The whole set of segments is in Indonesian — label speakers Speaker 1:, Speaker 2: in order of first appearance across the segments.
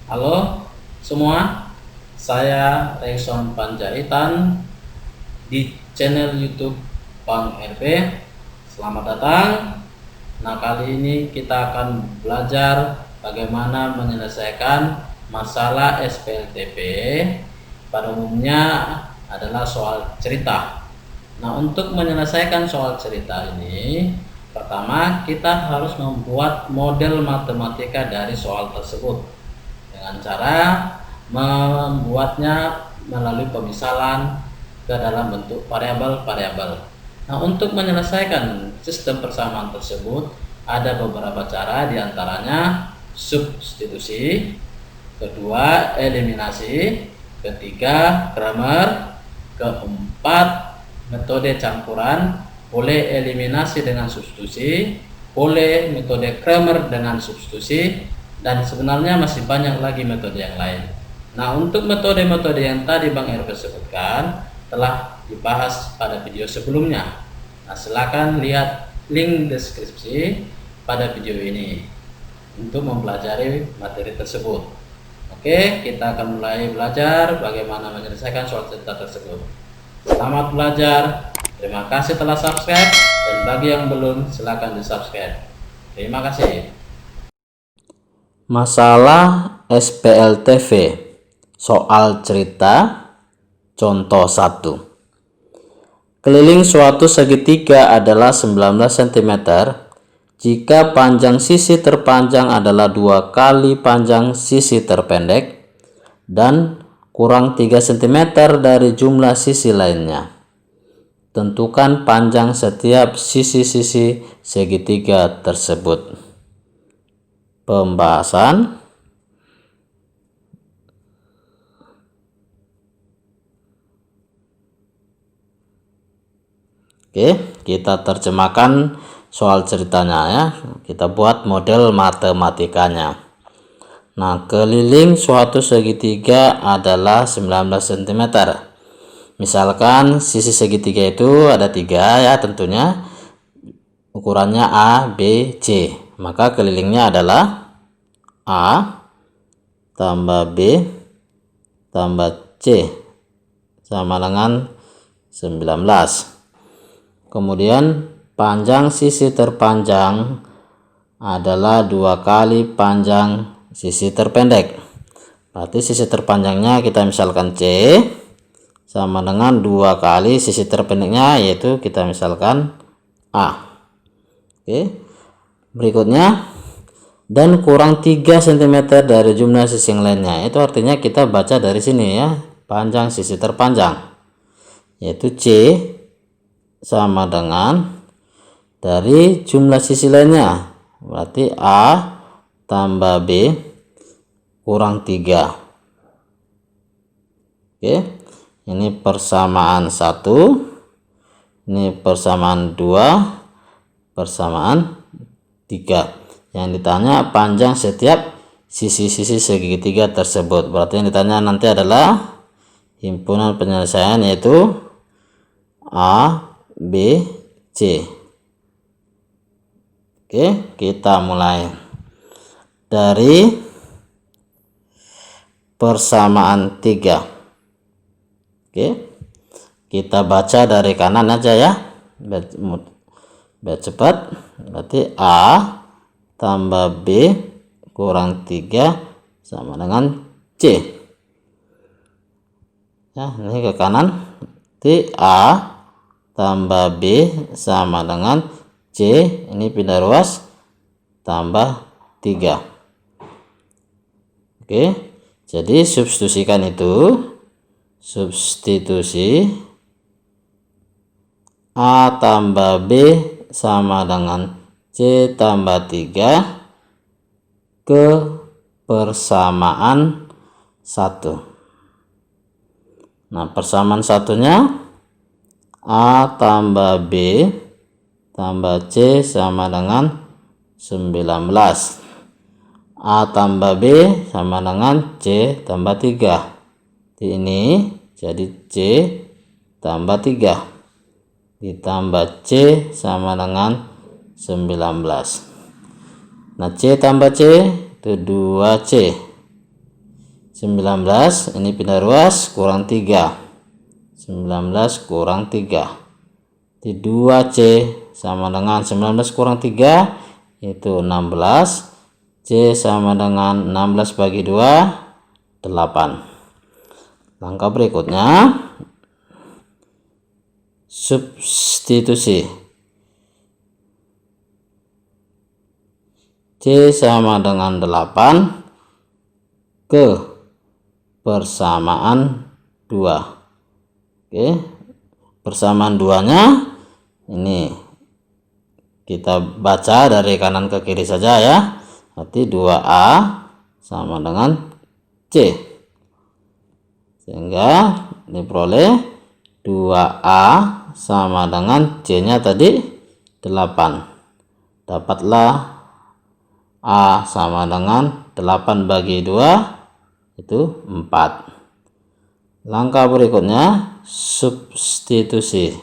Speaker 1: Halo semua, saya Rayson Panjaitan di channel YouTube Bang RP. Selamat datang. Nah, kali ini kita akan belajar bagaimana menyelesaikan masalah SPLTP. Pada umumnya adalah soal cerita. Nah, untuk menyelesaikan soal cerita ini, pertama kita harus membuat model matematika dari soal tersebut dengan cara membuatnya melalui pemisalan ke dalam bentuk variabel-variabel. Nah, untuk menyelesaikan sistem persamaan tersebut ada beberapa cara, diantaranya substitusi, kedua eliminasi, ketiga Cramer, keempat metode campuran, boleh eliminasi dengan substitusi, boleh metode Cramer dengan substitusi, dan sebenarnya masih banyak lagi metode yang lain. Nah, untuk metode-metode yang tadi Bang RP sebutkan telah dibahas pada video sebelumnya. Nah, silakan lihat link deskripsi pada video ini untuk mempelajari materi tersebut. Oke, kita akan mulai belajar bagaimana menyelesaikan soal cerita tersebut. Selamat belajar. Terima kasih telah subscribe, dan bagi yang belum silakan di subscribe. Terima kasih.
Speaker 2: Masalah SPLTV, soal cerita, contoh 1. Keliling suatu segitiga adalah 19 cm jika panjang sisi terpanjang adalah 2 kali panjang sisi terpendek dan kurang 3 cm dari jumlah sisi lainnya. Tentukan panjang setiap sisi-sisi segitiga tersebut. Pembahasan. Oke, kita terjemahkan soal ceritanya ya. Kita buat model matematikanya. Nah, keliling suatu segitiga adalah 19 cm. Misalkan sisi segitiga itu ada 3 ya, tentunya ukurannya A, B, C. Maka kelilingnya adalah A tambah B tambah C sama dengan 19. Kemudian panjang sisi terpanjang adalah 2 kali panjang sisi terpendek. Berarti sisi terpanjangnya kita misalkan C sama dengan 2 kali sisi terpendeknya, yaitu kita misalkan A. Oke. Berikutnya, dan kurang 3 cm dari jumlah sisi yang lainnya. Itu artinya kita baca dari sini ya, panjang sisi terpanjang yaitu C sama dengan dari jumlah sisi lainnya, berarti A tambah B kurang 3. Oke, ini persamaan 1, ini persamaan 2, persamaan 3. Yang ditanya panjang setiap sisi-sisi segitiga tersebut. Berarti yang ditanya nanti adalah himpunan penyelesaian, yaitu A, B, C. Oke, kita mulai dari persamaan 3. Oke, kita baca dari kanan aja ya, biar cepat. Berarti A tambah B kurang 3 sama dengan C ya, ini ke kanan. Berarti A tambah B sama dengan C, ini pindah ruas, tambah 3. Oke, jadi substitusikan itu, substitusi A tambah B sama dengan C tambah 3 ke persamaan 1. Nah, persamaan satunya A tambah B tambah C sama dengan 19. A tambah B sama dengan C tambah 3. Ini jadi C tambah 3 ditambah C sama dengan 19. Nah, C tambah C itu 2C 19, ini pindah ruas kurang 3. 19 kurang 3. Di 2C sama dengan 19 kurang 3 itu 16. C sama dengan 16 bagi 2, 8. Langkah berikutnya substitusi. C sama dengan 8 ke persamaan 2. Oke, persamaan 2-nya ini kita baca dari kanan ke kiri saja ya. Berarti 2A sama dengan C. Sehingga diperoleh 2A sama dengan C-nya tadi 8. Dapatlah A sama dengan 8 bagi 2 itu 4. Langkah berikutnya substitusi.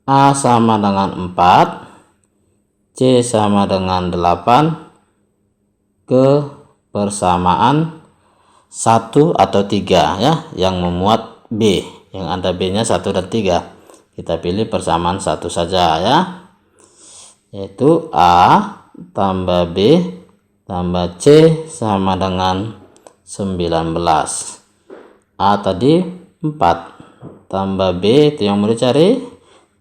Speaker 2: A sama dengan 4, C sama dengan 8 ke persamaan 1 atau 3 ya, yang memuat B, yang ada B-nya 1 dan 3. Kita pilih persamaan 1 saja ya, yaitu A tambah B tambah C sama dengan 19. A tadi 4 tambah B itu yang mau dicari,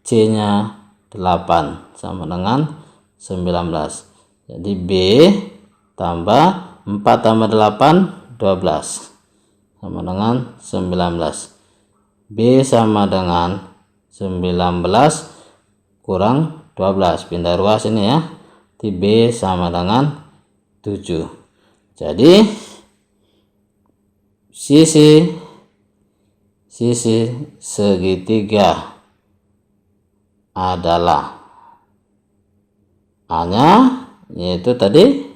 Speaker 2: C nya 8 sama dengan 19. Jadi B tambah 4 tambah 8 12 sama dengan 19. B sama dengan 19 kurang 12, pindah ruas ini ya. Di B sama dengan 7. Jadi sisi segitiga adalah A-nya yaitu tadi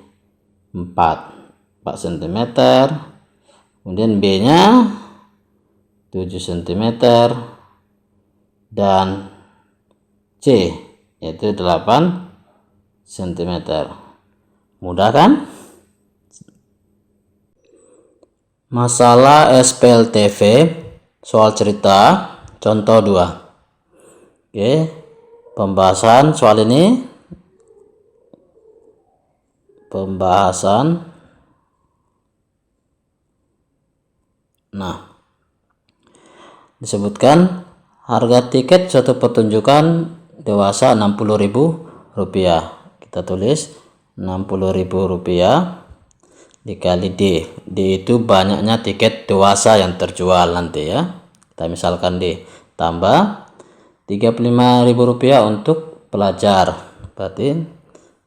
Speaker 2: 4 cm, kemudian B-nya 7 cm, dan C yaitu 8 cm. Mudah kan? Masalah SPLTV soal cerita contoh 2. Oke, pembahasan soal ini disebutkan harga tiket suatu pertunjukan dewasa Rp60.000. Kita tulis Rp60.000 dikali D. D itu banyaknya tiket dewasa yang terjual nanti ya. Kita misalkan D tambah Rp35.000 untuk pelajar. Berarti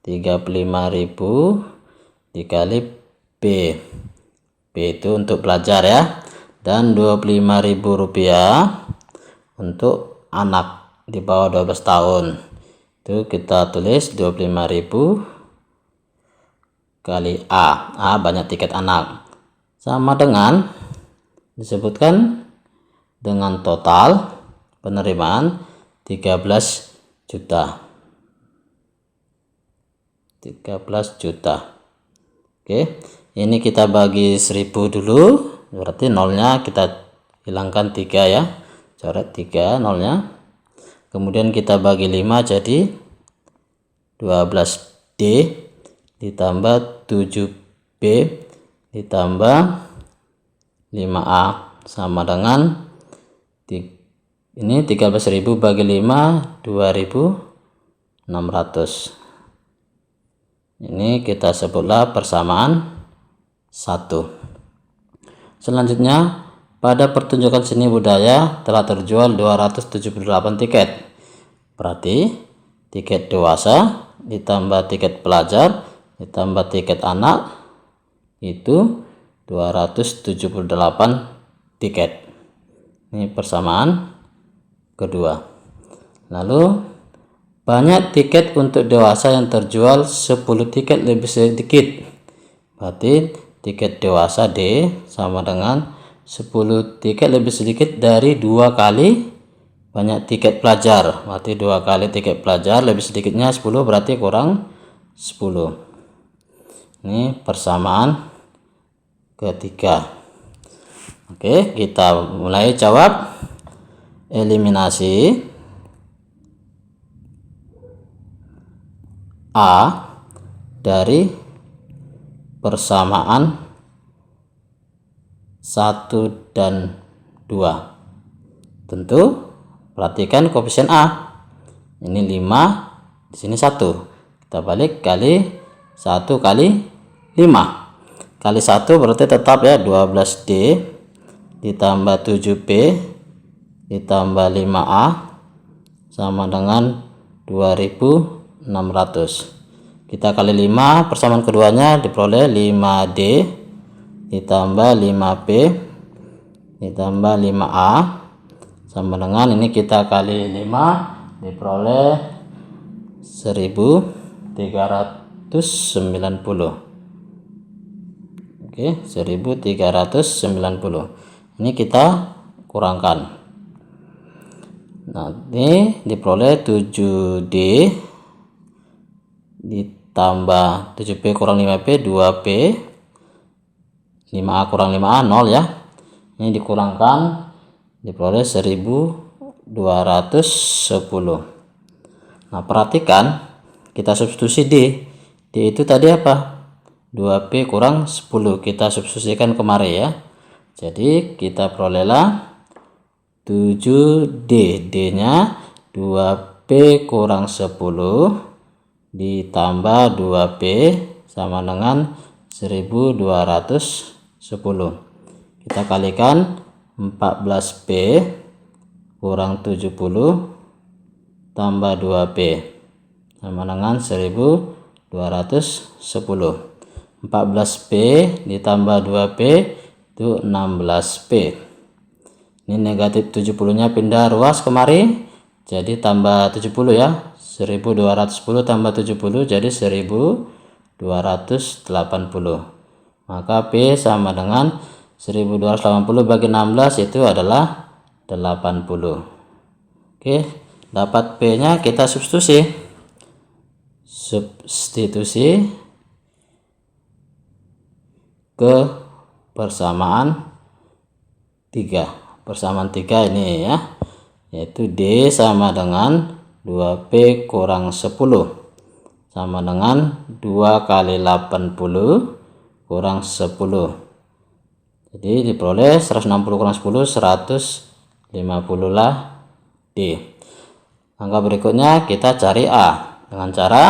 Speaker 2: 35.000 dikali B. B itu untuk pelajar ya. Dan Rp25.000 untuk anak di bawah 12 tahun. Itu kita tulis 25.000 kali A. A banyak tiket anak. Sama dengan disebutkan dengan total penerimaan 13 juta. 13 juta. Oke, ini kita bagi 1000 dulu. Berarti nolnya kita hilangkan 3 ya. Coret 3 nolnya. Kemudian kita bagi 5 jadi 12D ditambah 7B ditambah 5A sama dengan ini 13.000 bagi 5 2.600. Ini kita sebutlah persamaan 1. Selanjutnya, pada pertunjukan seni budaya telah terjual 278 tiket. Berarti tiket dewasa ditambah tiket pelajar ditambah tiket anak itu 278 tiket. Ini persamaan kedua. Lalu banyak tiket untuk dewasa yang terjual 10 tiket lebih sedikit. Berarti tiket dewasa D sama dengan 10 tiket lebih sedikit dari 2 kali banyak tiket pelajar. Berarti 2 kali tiket pelajar lebih sedikitnya 10, berarti kurang 10. Ini persamaan ketiga. Oke, kita mulai jawab. Eliminasi A dari persamaan 1 dan 2. Tentu perhatikan koefisien A. Ini 5, di sini 1. Kita balik kali 1 kali 5. Kali 1 berarti tetap ya 12D ditambah 7B ditambah 5A sama dengan 2600. Kita kali 5, persamaan keduanya diperoleh 5D ditambah 5B ditambah 5A sama dengan, ini kita kali 5 diperoleh 1390. Oke, 1390. Ini kita kurangkan. Nanti diperoleh 7D ditambah 7B kurang 5B 2B, 5A kurang 5A 0 ya. Ini dikurangkan diperoleh 1210. Nah, perhatikan kita substitusi D. D itu tadi apa? 2B kurang 10. Kita substitusikan kemari ya. Jadi kita perolehlah 7D. D-nya 2B kurang 10 ditambah 2B sama dengan 1210. Kita kalikan 14B kurang 70 tambah 2B sama dengan 1210. 14B ditambah 2B itu 16B. Ini negatif 70-nya pindah ruas kemari, jadi tambah 70 ya. 1210 tambah 70 jadi 1280. Maka P sama dengan 1280 bagi 16 itu adalah 80. Oke, dapat P-nya kita substitusi ke persamaan 3. Persamaan 3 ini ya, yaitu D sama dengan 2P kurang 10 sama dengan 2 kali 80 kurang 10. Jadi diperoleh 160 kurang 10 150 lah D. Angka berikutnya kita cari A dengan cara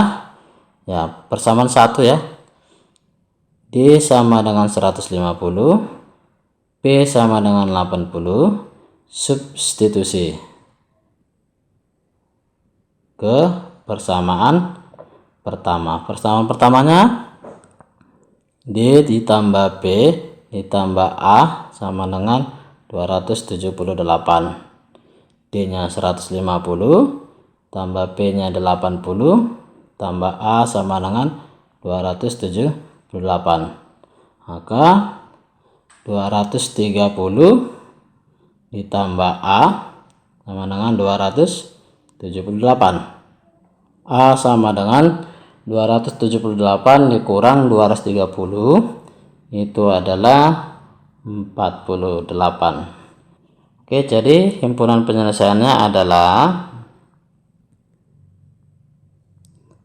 Speaker 2: ya persamaan 1 ya. D sama dengan 150, P sama dengan 80, substitusi ke persamaan pertama. Persamaan pertamanya D ditambah P ditambah A sama dengan 278. D-nya 150 tambah P-nya 80 tambah A sama dengan 278. Maka 230 ditambah A sama dengan 278. A sama dengan 278 dikurang 230 itu adalah 48. Oke, jadi himpunan penyelesaiannya adalah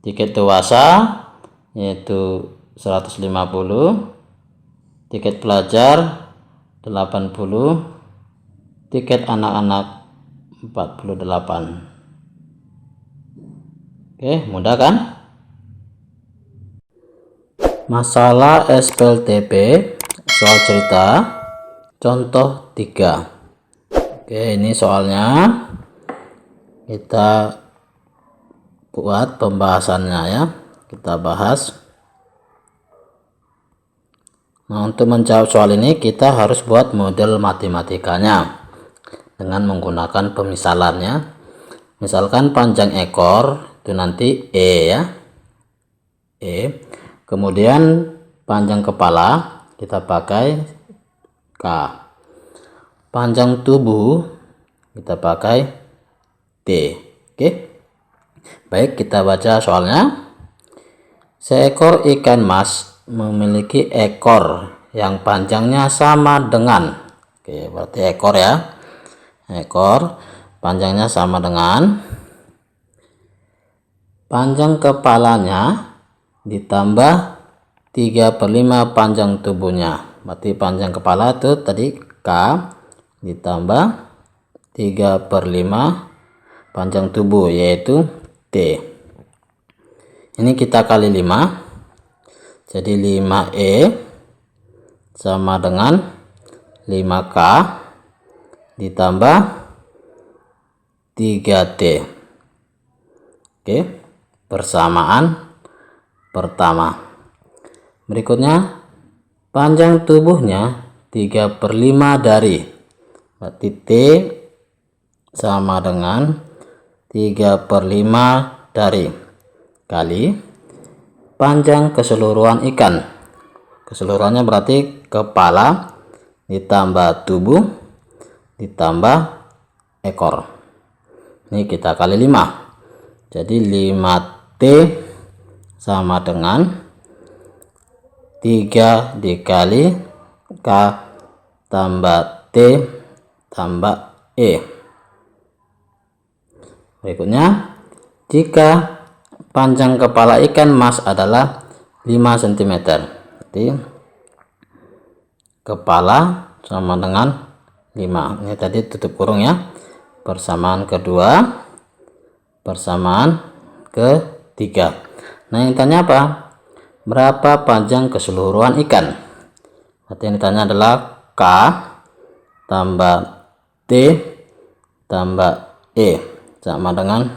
Speaker 2: tiket dewasa yaitu 150, tiket pelajar 80, tiket anak-anak 48. Oke, mudah kan? Masalah SPLTP soal cerita contoh 3. Oke, ini soalnya kita buat pembahasannya ya, kita bahas. Nah, untuk menjawab soal ini kita harus buat model matematikanya dengan menggunakan pemisalannya. Misalkan panjang ekor itu nanti E ya, E. Kemudian panjang kepala kita pakai K. Panjang tubuh kita pakai T. Oke. Baik, kita baca soalnya. Seekor ikan mas memiliki ekor yang panjangnya sama dengan, oke, berarti ekor ya, ekor panjangnya sama dengan panjang kepalanya ditambah 3/5 panjang tubuhnya. Berarti panjang kepala itu tadi K ditambah 3/5 panjang tubuh, yaitu T. Ini kita kali 5, jadi 5E sama dengan 5K ditambah 3T. Oke, persamaan pertama. Berikutnya, panjang tubuhnya 3/5 dari, berarti T sama dengan 3/5 dari kali panjang keseluruhan ikan. Keseluruhannya berarti kepala ditambah tubuh ditambah ekor. Ini kita kali 5. Jadi 5T sama dengan 3 dikali K tambah T tambah E. Berikutnya, jika panjang kepala ikan mas adalah 5 cm, berarti kepala sama dengan 5. Ini tadi tutup kurung ya. Persamaan kedua, persamaan ketiga. Nah, yang ditanya apa? Berapa panjang keseluruhan ikan? Berarti yang ditanya adalah K tambah T tambah E sama dengan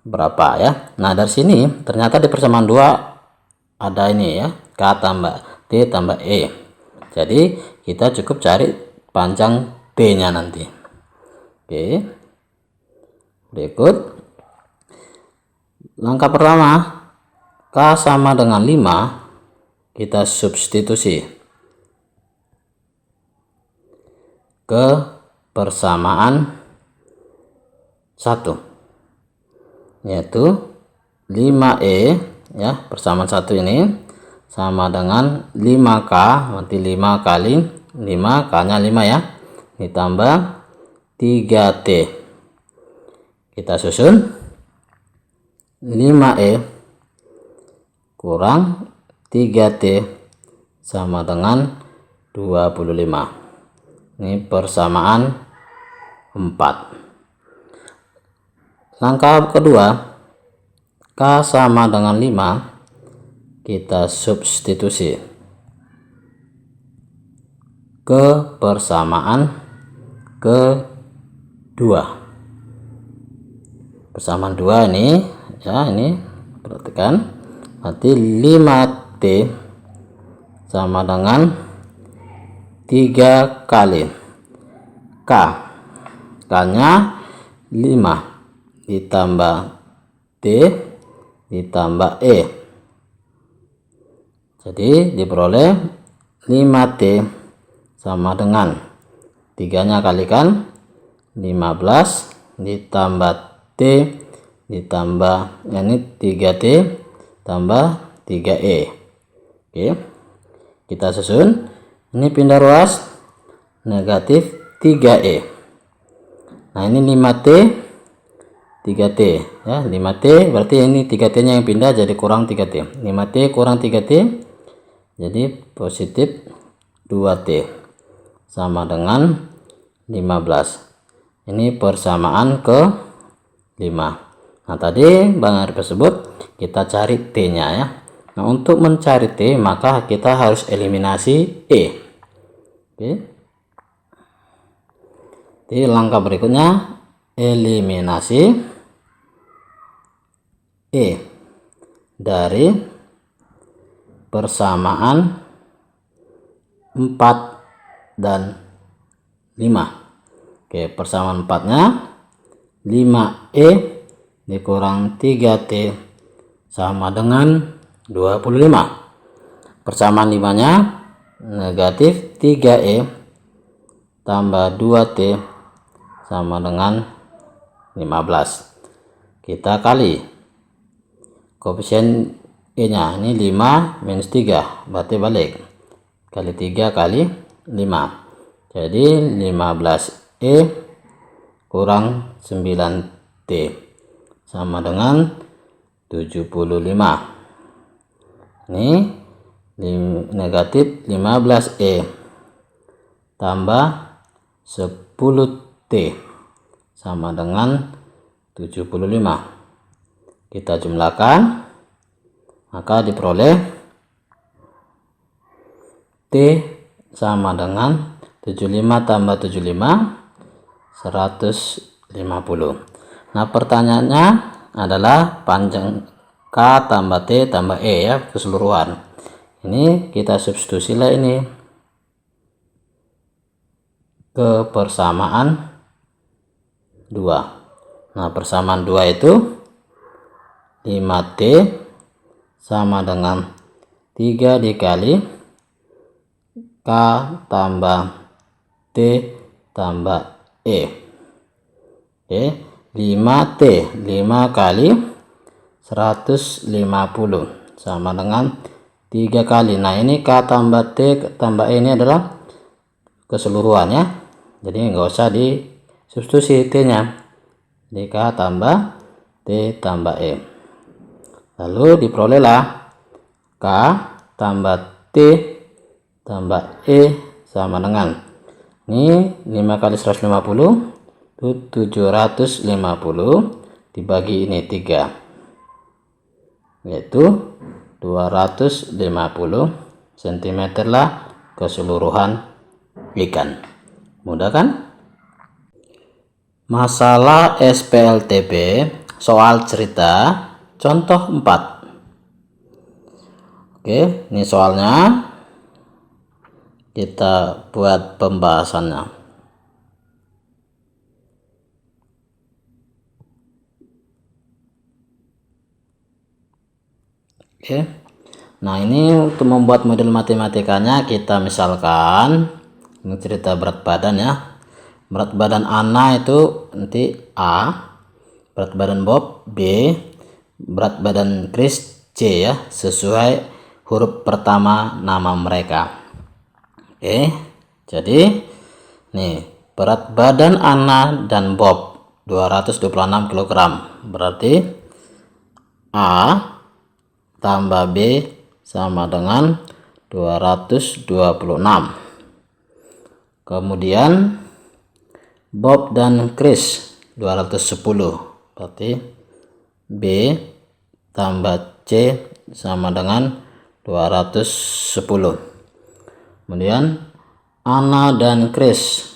Speaker 2: berapa ya. Nah, dari sini ternyata di persamaan 2 ada ini ya, K tambah T tambah E. Jadi kita cukup cari panjang T nya nanti. Oke, berikut langkah pertama, K sama dengan 5 kita substitusi ke persamaan 1, yaitu 5E ya, persamaan 1 ini sama dengan 5K, berarti 5 kali 5, K nya 5 ya, ditambah 3T. Kita susun 5E kurang 3T sama dengan 25. Ini persamaan 4. Langkah kedua, K sama dengan 5 kita substitusi ke persamaan kedua. Persamaan 2 ini ya, ini perhatikan, berarti 5T sama dengan 3 kali K, K nya 5 ditambah T ditambah E. Jadi diperoleh 5T sama dengan 3 nya kalikan 15 ditambah T ditambah ini 3T tambah 3E. Oke, kita susun. Ini pindah ruas, negatif 3E. Nah, ini 5T 3T ya, 5T berarti ini 3T nya yang pindah jadi kurang 3T. 5T kurang 3T jadi positif 2T sama dengan 15. Ini persamaan ke 5. Nah, tadi Bang Arif tersebut kita cari T nya ya. Nah, untuk mencari T maka kita harus eliminasi E. Oke, jadi langkah berikutnya eliminasi E dari persamaan 4 dan 5. Oke, persamaan 4 nya 5E dikurang 3T sama dengan 25. Persamaan 5 nya negatif 3E tambah 2T sama dengan 15. Kita kali koefisien E nya ini 5 minus 3, berarti balik kali 3 kali 5, jadi 15E kurang 9T sama dengan 75. Ini negatif 15E tambah 10T sama dengan 75. Kita jumlahkan, maka diperoleh T sama dengan 75 tambah 75 150. Nah, pertanyaannya adalah panjang K tambah T tambah E ya, keseluruhan. Ini kita substitusilah ini ke persamaan 2. Nah, persamaan 2 itu 5T sama dengan 3 dikali K tambah T tambah E. Oke, 5T 5 kali 150 sama dengan 3 kali. Nah, ini K tambah T tambah E ini adalah keseluruhan ya, jadi nggak usah di substitusi T nya, jadi K tambah T tambah E. Lalu diperolehlah K tambah T tambah E sama dengan ini 5 kali 150 itu 750 dibagi ini 3, yaitu 250 cm lah keseluruhan ikan. Mudah kan? Masalah SPLTP soal cerita contoh 4. Oke, ini soalnya kita buat pembahasannya. Oke. Nah, ini untuk membuat model matematikanya kita misalkan ini cerita berat badan ya. Berat badan Ana itu nanti A, berat badan Bob B, berat badan Chris C ya, sesuai huruf pertama nama mereka. Oke, jadi nih berat badan Ana dan Bob 226 kg, berarti A tambah B sama dengan 226. Kemudian Bob dan Chris 210, berarti B tambah C sama dengan 210. Kemudian Ana dan Chris,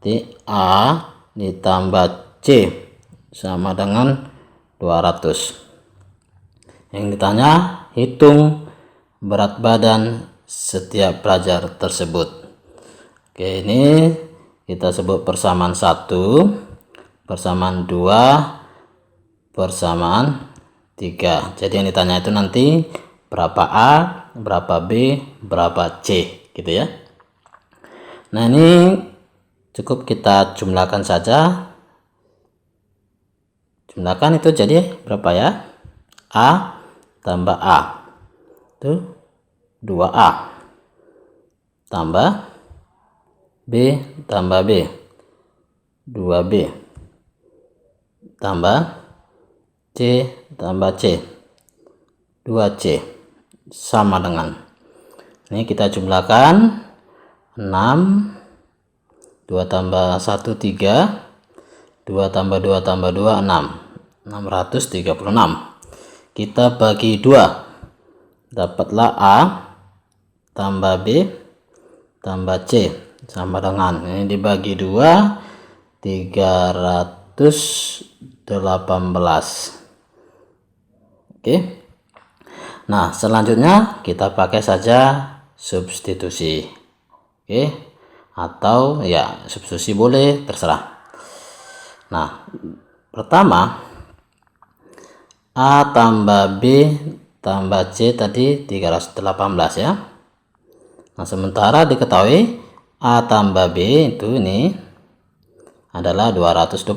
Speaker 2: berarti A ditambah C sama dengan 200. Yang ditanya, hitung berat badan setiap pelajar tersebut. Oke, ini kita sebut persamaan 1, persamaan 2, persamaan 3. Jadi yang ditanya itu nanti berapa A, berapa B, berapa C gitu ya. Nah, ini cukup kita jumlahkan saja. Jumlahkan itu jadi berapa ya? A tambah A itu 2A tambah B tambah B 2B tambah C tambah C 2C sama dengan ini kita jumlahkan 6, 2 tambah 1 3, 2 tambah 2 tambah 2 6, 636. Kita bagi 2, dapatlah A tambah B tambah C sama dengan ini dibagi 2 318. Oke. Nah, selanjutnya kita pakai saja substitusi. Oke. Atau ya substitusi boleh, terserah. Nah, pertama A tambah B tambah C tadi 318 ya. Nah, sementara diketahui A tambah B itu ini adalah 226.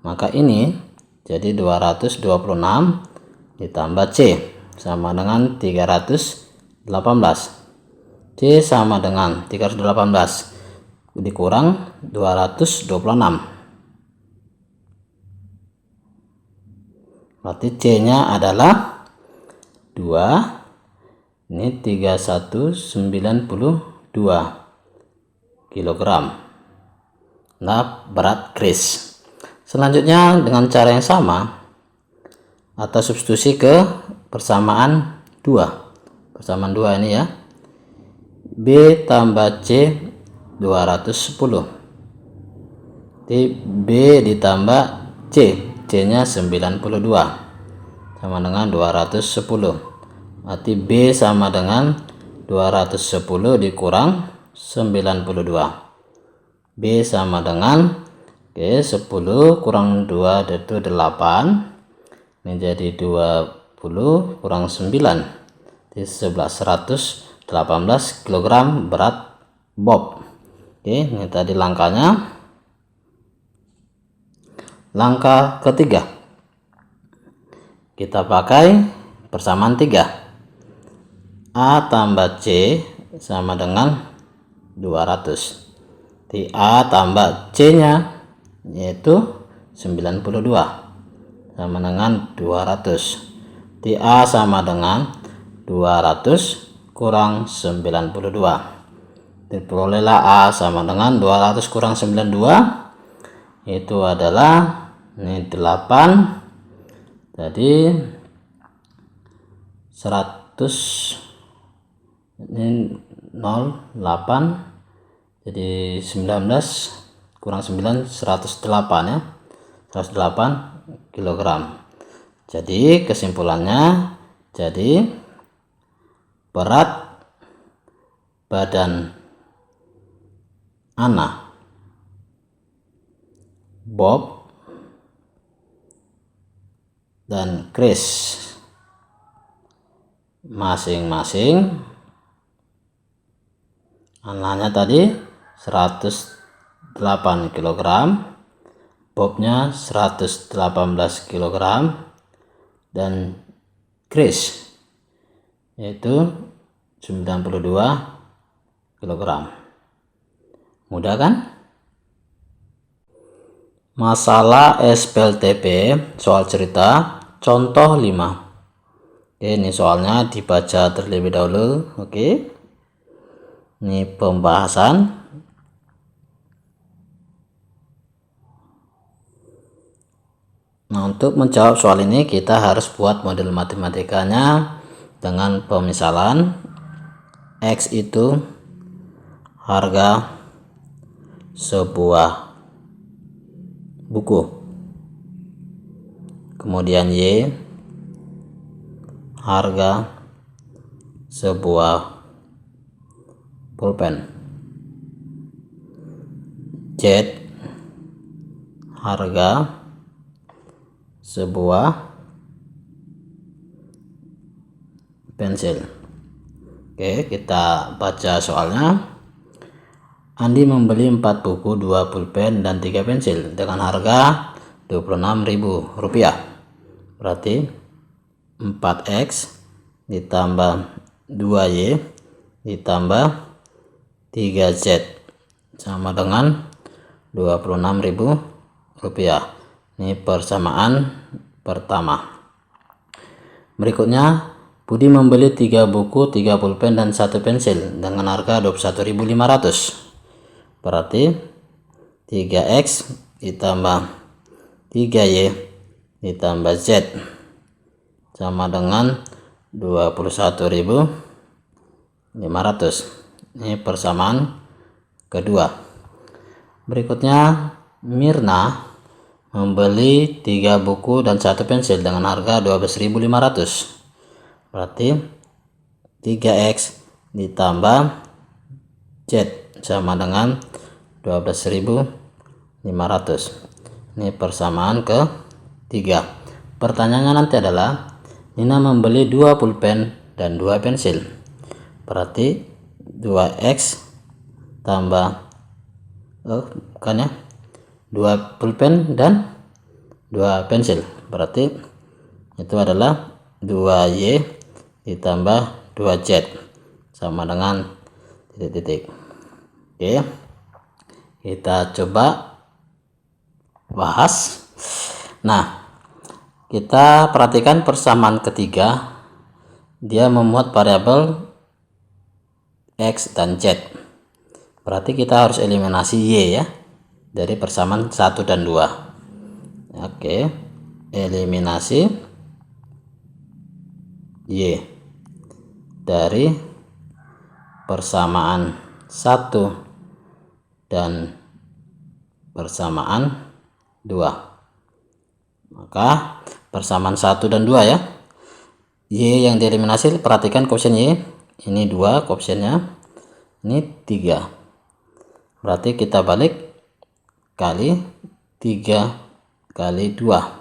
Speaker 2: Maka ini jadi 226 ditambah C sama dengan 318. C sama dengan 318 dikurang 226. Berarti C-nya adalah 2. Ini 3192 kilogram. Nah, berat Chris. Selanjutnya dengan cara yang sama atau substitusi ke persamaan 2. Persamaan 2 ini ya. B tambah C 210. B ditambah C. C-nya 92 sama dengan 210. Berarti B sama dengan 210 dikurang 92. B sama dengan 10 kurang 2 itu 8. Ini jadi 20 kurang 9. Jadi 118 kg berat Bob. Ini tadi langkahnya. Langkah ketiga, kita pakai persamaan 3. A tambah C sama dengan 200. Di A tambah C nya yaitu 92 sama dengan 200. Di A sama dengan 200 kurang 92. Diperolehlah A sama dengan 200 kurang 92, itu adalah ini 8. Jadi 100 ini 0 8, jadi 19 kurang 9 108 ya, 108 kilogram. Jadi kesimpulannya, jadi berat badan Ana, Bob, dan Chris masing-masing, Ananya tadi 108 kg, Bobnya 118 kg, dan Chris yaitu 92 kg. Mudah kan? Masalah SPLTP soal cerita contoh 5. Oke, ini soalnya dibaca terlebih dahulu. Oke, ini pembahasan. Nah, untuk menjawab soal ini kita harus buat model matematikanya dengan pemisalan. X itu harga sebuah buku, kemudian Y harga sebuah pulpen, Z harga sebuah pensil. Oke, kita baca soalnya. Andi membeli 4 buku, 2 pulpen, dan 3 pensil dengan harga Rp26.000. Berarti 4X ditambah 2Y ditambah 3Z sama dengan Rp26.000. Ini persamaan pertama. Berikutnya, Budi membeli 3 buku, 3 pulpen, dan 1 pensil dengan harga Rp21.500. Berarti 3X ditambah 3Y ditambah Z sama dengan 21.500. Ini persamaan kedua. Berikutnya, Mirna membeli 3 buku dan 1 pensil dengan harga Rp12.500. Berarti 3X ditambah Z sama dengan 12.500. Ini persamaan ketiga. Pertanyaannya nanti adalah Nina membeli 2 pulpen dan 2 pensil. Berarti 2X tambah 2 pulpen dan 2 pensil. Berarti itu adalah 2Y ditambah 2Z sama dengan titik-titik. Oke, kita coba bahas. Nah, kita perhatikan persamaan ketiga, dia memuat variabel X dan Z. Berarti kita harus eliminasi Y ya dari persamaan 1 dan 2. Oke, eliminasi Y dari persamaan 1 dan persamaan 2. Maka persamaan 1 dan 2 ya. Y yang dieliminasi, perhatikan koefisien Y. Ini 2 koefisiennya. Ini 3. Berarti kita balik kali 3 kali 2.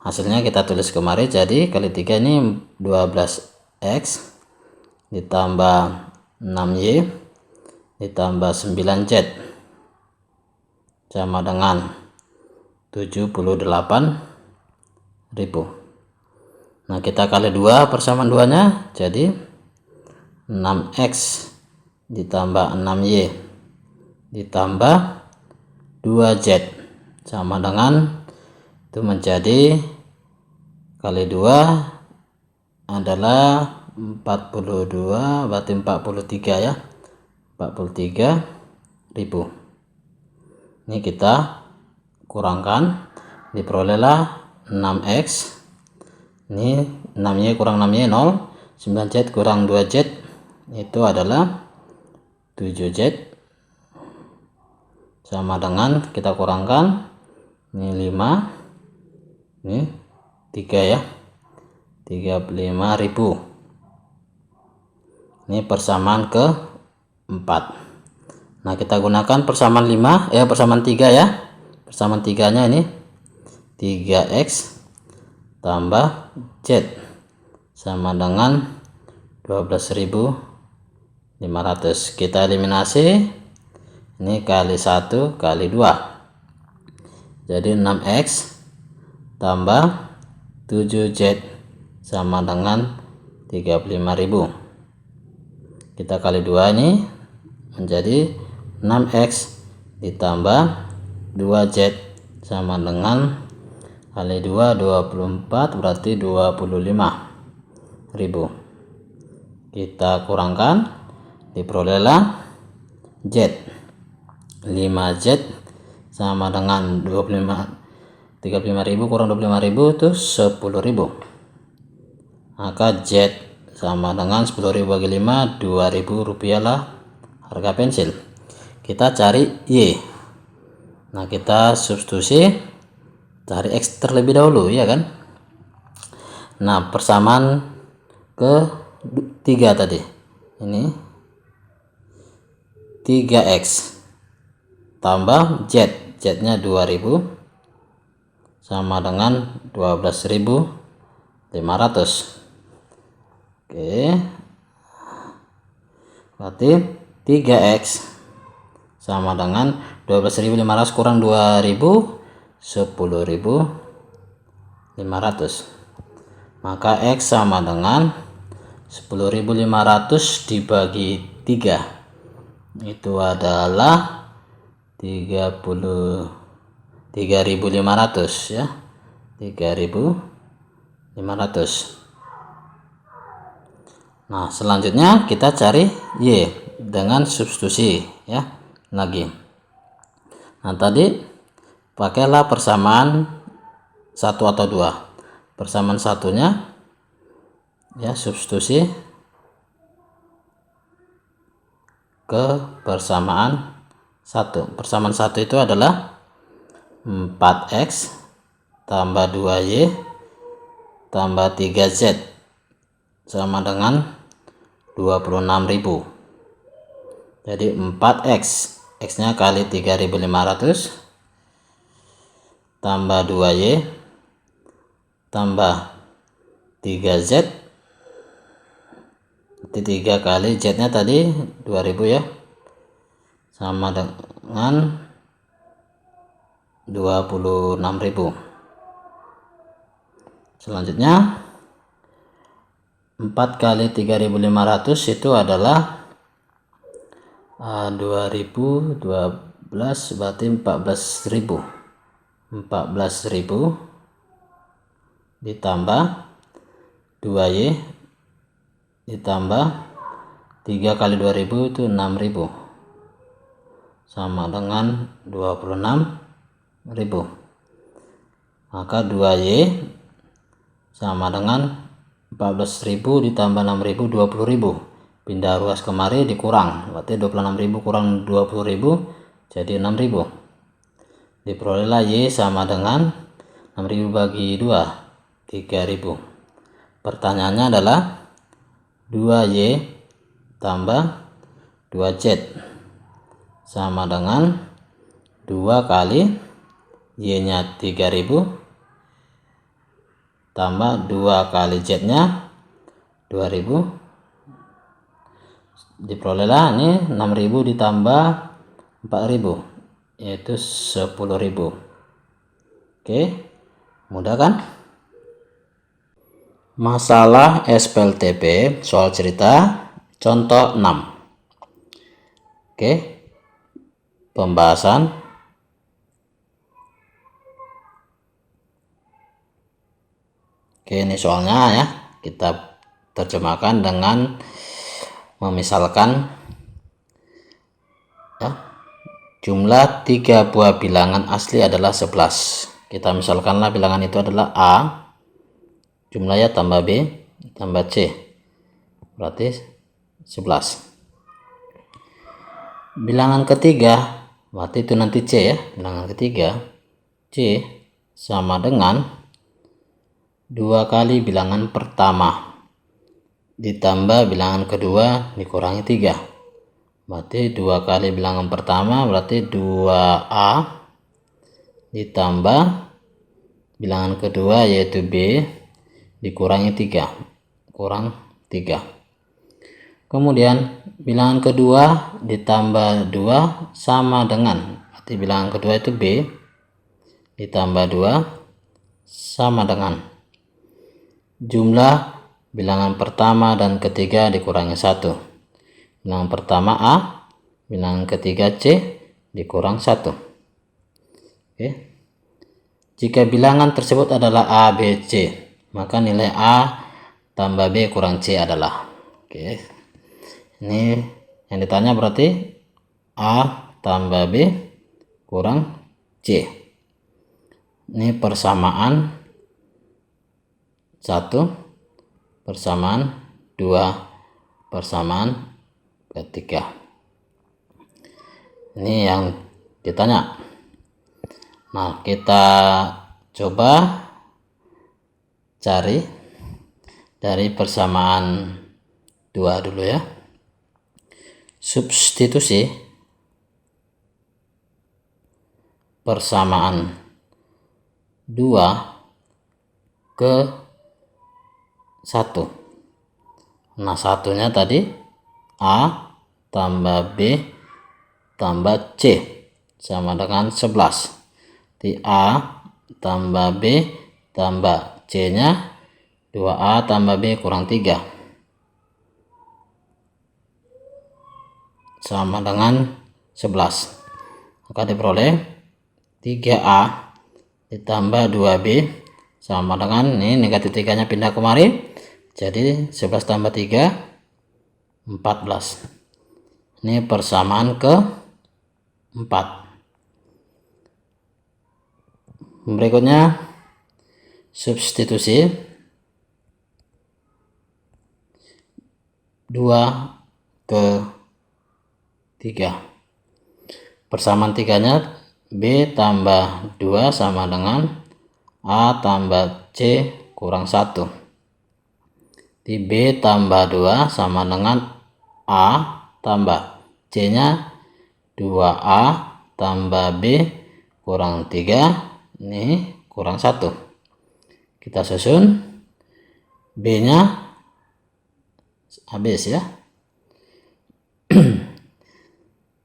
Speaker 2: Hasilnya kita tulis kemarin, jadi kali 3 ini 12X ditambah 6Y ditambah 9Z sama dengan 78.000. Nah, kita kali 2 persamaan 2 nya, jadi 6X ditambah 6Y ditambah 2Z sama dengan, itu menjadi kali 2 adalah 42, berarti 43 ya, 43.000. Ini kita kurangkan, diperolehlah 6X, ini 6Y kurang 6Y 0, 9Z kurang 2Z itu adalah 7Z sama dengan, kita kurangkan, ini 5, ini 3 ya, 35.000. Ini persamaan ke-4. Nah, kita gunakan persamaan 5 ya, persamaan 3 ya. Persamaan 3 nya ini 3X tambah Z sama dengan 12.500. Kita eliminasi, ini kali 1 kali 2, jadi 6X tambah 7Z sama dengan 35.000. Kita kali 2 ini menjadi 6X ditambah 2Z sama dengan kali 2 24, berarti 25.000. Kita kurangkan, diperolehlah Z, 5Z sama dengan 35.000 kurang 25.000 itu 10.000. Maka Z sama dengan 10.000 bagi 5, 2.000 rupiah lah harga pensil. Kita cari Y. Nah, kita substitusi, cari X terlebih dahulu ya kan. Nah, persamaan ke-3 tadi, ini 3X tambah Z, Z nya 2.000 sama dengan 12.500. Oke, berarti 3X sama dengan 12.500 kurang 2.000, 10.500. Maka X sama dengan 10.500 dibagi 3, itu adalah 3.500 ya, 3.500. Nah, selanjutnya kita cari Y dengan substitusi ya lagi. Nah, tadi pakailah persamaan 1 atau 2. Persamaan satunya ya substitusi ke persamaan 1. Persamaan 1 itu adalah 4X tambah 2Y tambah 3Z sama dengan 26.000. Jadi 4X, X nya kali 3.500 tambah 2Y tambah 3Z, nanti 3 kali Z nya tadi 2.000 ya, sama dengan 26.000. Selanjutnya 4 kali 3.500 itu adalah 2012 berarti 14.000. 14.000 ditambah 2Y ditambah 3 kali 2000 itu 6.000 sama dengan 26.000. Maka 2Y sama dengan 14.000 ditambah 6.000 20.000. Pindah ruas kemari dikurang, berarti 26.000 kurang 20.000 jadi 6.000. Diperolehlah Y sama dengan 6.000 bagi 2 3.000. Pertanyaannya adalah 2Y tambah 2Z sama dengan 2 kali Y nya 3.000 tambah 2 kali Z nya 2.000. Diperolehlah ini 6.000 ditambah 4.000 yaitu 10.000. Oke, mudah kan? Masalah SPLTP soal cerita contoh 6. Oke, pembahasan. Oke, ini soalnya ya, kita terjemahkan dengan memisalkan ya, jumlah 3 buah bilangan asli adalah 11. Kita misalkanlah bilangan itu adalah A, jumlahnya tambah B tambah C, berarti 11. Bilangan ketiga, berarti itu nanti C ya, bilangan ketiga C sama dengan 2 kali bilangan pertama ditambah bilangan kedua dikurangi 3. Berarti 2 kali bilangan pertama berarti 2A ditambah bilangan kedua yaitu B dikurangi 3, kurang 3. Kemudian bilangan kedua ditambah 2 sama dengan, berarti bilangan kedua itu B ditambah 2 sama dengan jumlah bilangan pertama dan ketiga dikurangi 1. Bilangan pertama A, bilangan ketiga C dikurang 1. Oke. Jika bilangan tersebut adalah A, B, C, maka nilai A tambah B kurang C adalah. Oke. Ini yang ditanya berarti A tambah B kurang C. Ini persamaan 1, persamaan 2, persamaan ketiga. Ini yang ditanya. Nah, kita coba cari dari persamaan 2 dulu ya. Substitusi persamaan 2 ke 1. Nah, satunya tadi A tambah B tambah C sama dengan 11. Di A tambah B tambah C nya 2A tambah B kurang 3 sama dengan 11. Maka diperoleh 3A ditambah 2B sama dengan, ini negatif 3 nya pindah kemari, jadi 11 tambah 3 14. Ini persamaan ke 4. Berikutnya substitusi 2 ke 3. Persamaan 3 nya B tambah 2 sama dengan A tambah C kurang 1. Di B tambah 2 sama dengan A tambah C nya 2A tambah B kurang 3, ini kurang 1. Kita susun, B nya habis ya.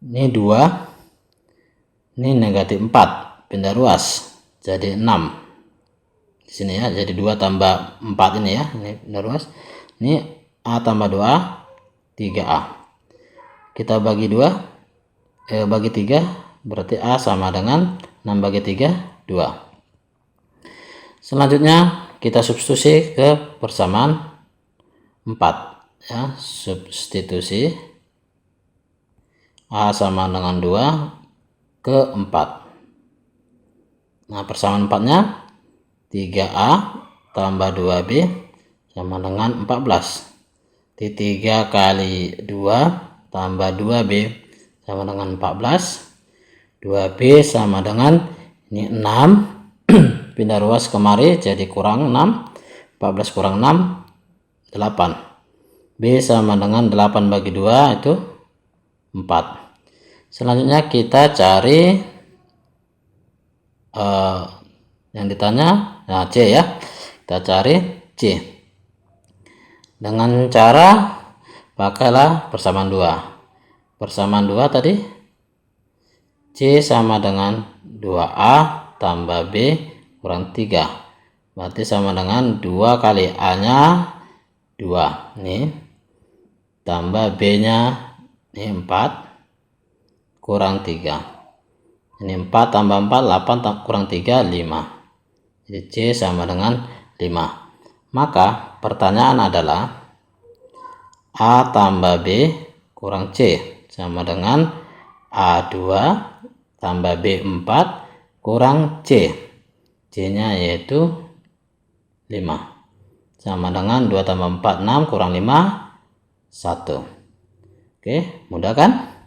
Speaker 2: Ini 2, ini negatif 4, pindah ruas jadi 6 di sini ya, jadi 2 tambah 4 ini ya, ini pindah ruas. Ini A tambah 2A, 3A. Kita bagi 2, bagi 3, berarti A sama dengan 6 bagi 3, 2. Selanjutnya kita substitusi ke persamaan 4. Ya, substitusi A sama dengan 2 ke 4. Nah, persamaan 4-nya 3A tambah 2B sama dengan 14. 3 kali 2 tambah 2B sama dengan 14. 2B sama dengan ini 6. Pindah ruas kemari jadi kurang 6. 14 kurang 6, 8. B sama dengan 8 bagi 2 itu 4. Selanjutnya kita cari yang ditanya, nah C ya. Kita cari C dengan cara pakailah persamaan 2. Persamaan 2 tadi C sama dengan 2A tambah B kurang 3. Berarti sama dengan 2 kali A nya 2 nih tambah B nya ini 4 kurang 3. Ini 4 tambah 4, 8 kurang 3, 5. Jadi C sama dengan 5. Maka pertanyaan adalah A tambah B kurang C sama dengan A2 tambah B4 kurang C. C-nya yaitu 5. Sama dengan 2 tambah 4, 6 kurang 5, 1. Oke, mudah kan?